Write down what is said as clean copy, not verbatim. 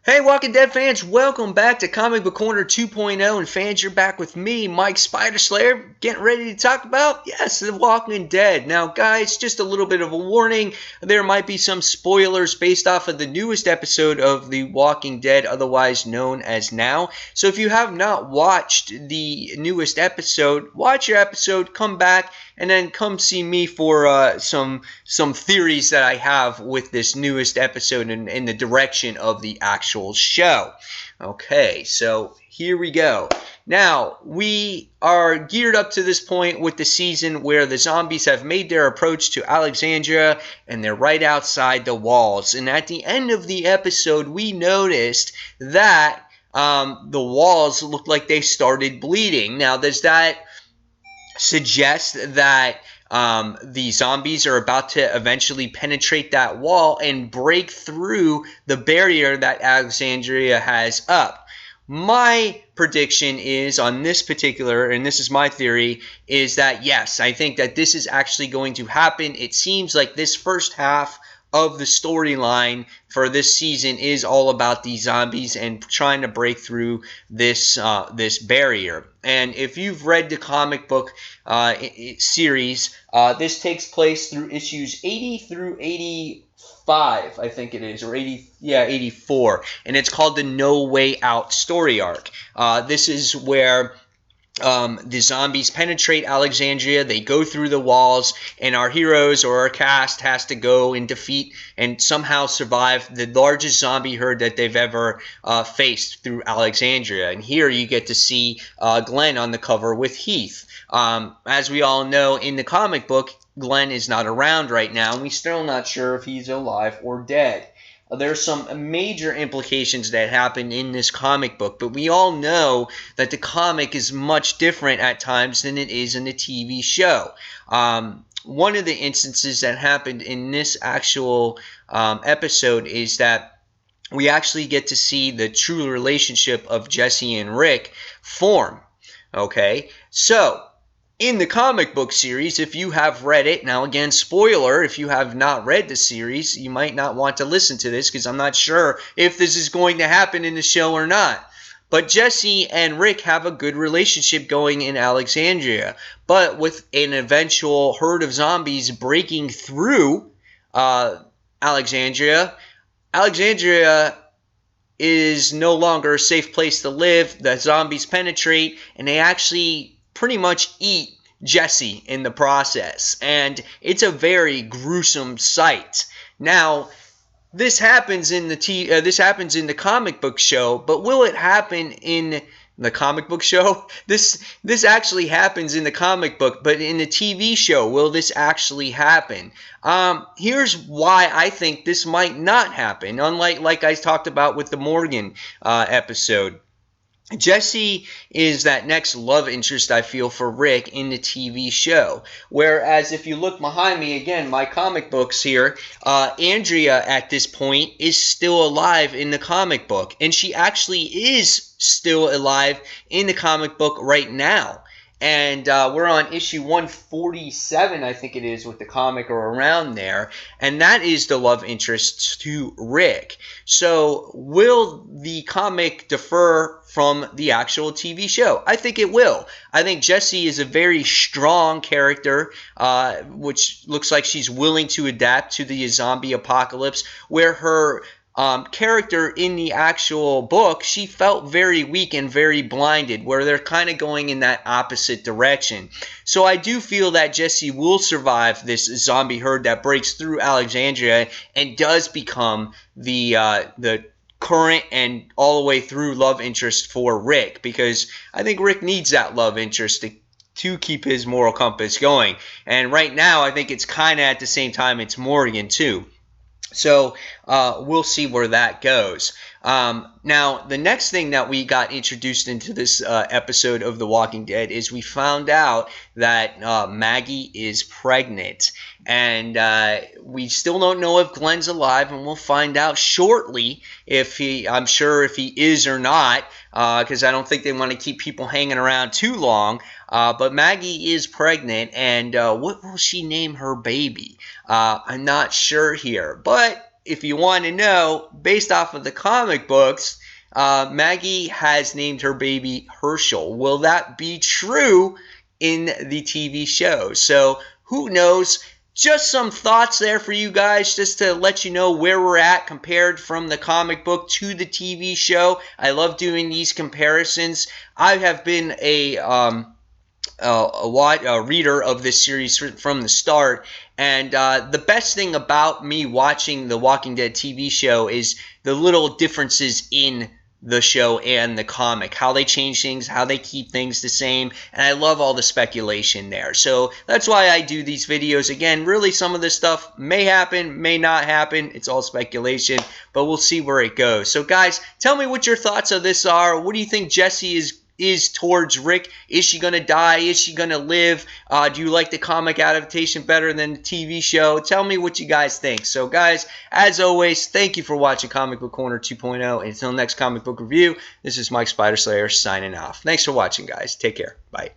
Hey, Walking Dead fans, welcome back to Comic Book Corner 2.0. And fans, you're back with me, Mike Spider Slayer, getting ready to talk about, yes, The Walking Dead. Now, guys, just a little bit of a warning. There might be some spoilers based off of the newest episode of The Walking Dead, otherwise known as Now. So if you have not watched the newest episode, watch your episode, come back, and then come see me for some theories that I have with this newest episode and the direction of the actual show. Okay, so here we go. Now, we are geared up to this point with the season where the zombies have made their approach to Alexandria and they're right outside the walls. And at the end of the episode, we noticed that the walls looked like they started bleeding. Now, does that suggest that the zombies are about to eventually penetrate that wall and break through the barrier that Alexandria has up? My prediction is on this particular, and this is my theory, is that yes, I think that this is actually going to happen. It seems like this first half of the storyline for this season is all about these zombies and trying to break through this barrier. And if you've read the comic book series, this takes place through issues 80 through 85, I think it is, or 84, and it's called the No Way Out story arc. This is where the zombies penetrate Alexandria, they go through the walls, and our heroes or our cast has to go and defeat and somehow survive the largest zombie herd that they've ever faced through Alexandria. And here you get to see Glenn on the cover with Heath. As we all know, in the comic book, Glenn is not around right now, and we're still not sure if he's alive or dead. There's some major implications that happen in this comic book, but we all know that the comic is much different at times than it is in the TV show. One of the instances that happened in this actual episode is that we actually get to see the true relationship of Jessie and Rick form. Okay, so in the comic book series, if you have read it, now again, spoiler, if you have not read the series, you might not want to listen to this because I'm not sure if this is going to happen in the show or not. But Jessie and Rick have a good relationship going in Alexandria. But with an eventual herd of zombies breaking through Alexandria, Alexandria is no longer a safe place to live. The zombies penetrate, and they actually pretty much eat Jessie in the process, and it's a very gruesome sight. Now, this happens in the comic book show, but will it happen in the comic book show? This actually happens in the comic book, but in the TV show, will this actually happen? Here's why I think this might not happen. Unlike like I talked about with the Morgan episode. Jessie is that next love interest I feel for Rick in the TV show. Whereas if you look behind me, again, my comic books here, Andrea at this point is still alive in the comic book. And she actually is still alive in the comic book right now. And we're on issue 147, I think it is, with the comic or around there. And that is the love interest to Rick. So will the comic differ from the actual TV show? I think it will. I think Jessie is a very strong character, which looks like she's willing to adapt to the zombie apocalypse, where her character in the actual book, she felt very weak and very blinded, where they're kind of going in that opposite direction. So I do feel that Jessie will survive this zombie herd that breaks through Alexandria and does become the current and all the way through love interest for Rick, because I think Rick needs that love interest to keep his moral compass going. And right now, I think it's kind of at the same time it's Morgan too. So we'll see where that goes. Now, the next thing that we got introduced into this episode of The Walking Dead is we found out that Maggie is pregnant. And we still don't know if Glenn's alive, and we'll find out shortly I'm sure if he is or not, because I don't think they want to keep people hanging around too long. But Maggie is pregnant, and what will she name her baby? I'm not sure here, but if you want to know, based off of the comic books, Maggie has named her baby Herschel. Will that be true in the TV show? So who knows? Just some thoughts there for you guys, just to let you know where we're at compared from the comic book to the TV show. I love doing these comparisons. I have been a reader of this series from the start, and the best thing about me watching the Walking Dead TV show is the little differences in the show and the comic, how they change things, how they keep things the same, and I love all the speculation there. So that's why I do these videos. Again, really some of this stuff may happen, may not happen. It's all speculation, but we'll see where it goes. So guys, tell me what your thoughts of this are. What do you think Jessie is towards Rick? Is she going to die? Is she going to live? Do you like the comic adaptation better than the TV show? Tell me what you guys think. So guys, as always, thank you for watching Comic Book Corner 2.0. And until next comic book review, this is Mike Spider Slayer signing off. Thanks for watching, guys. Take care. Bye.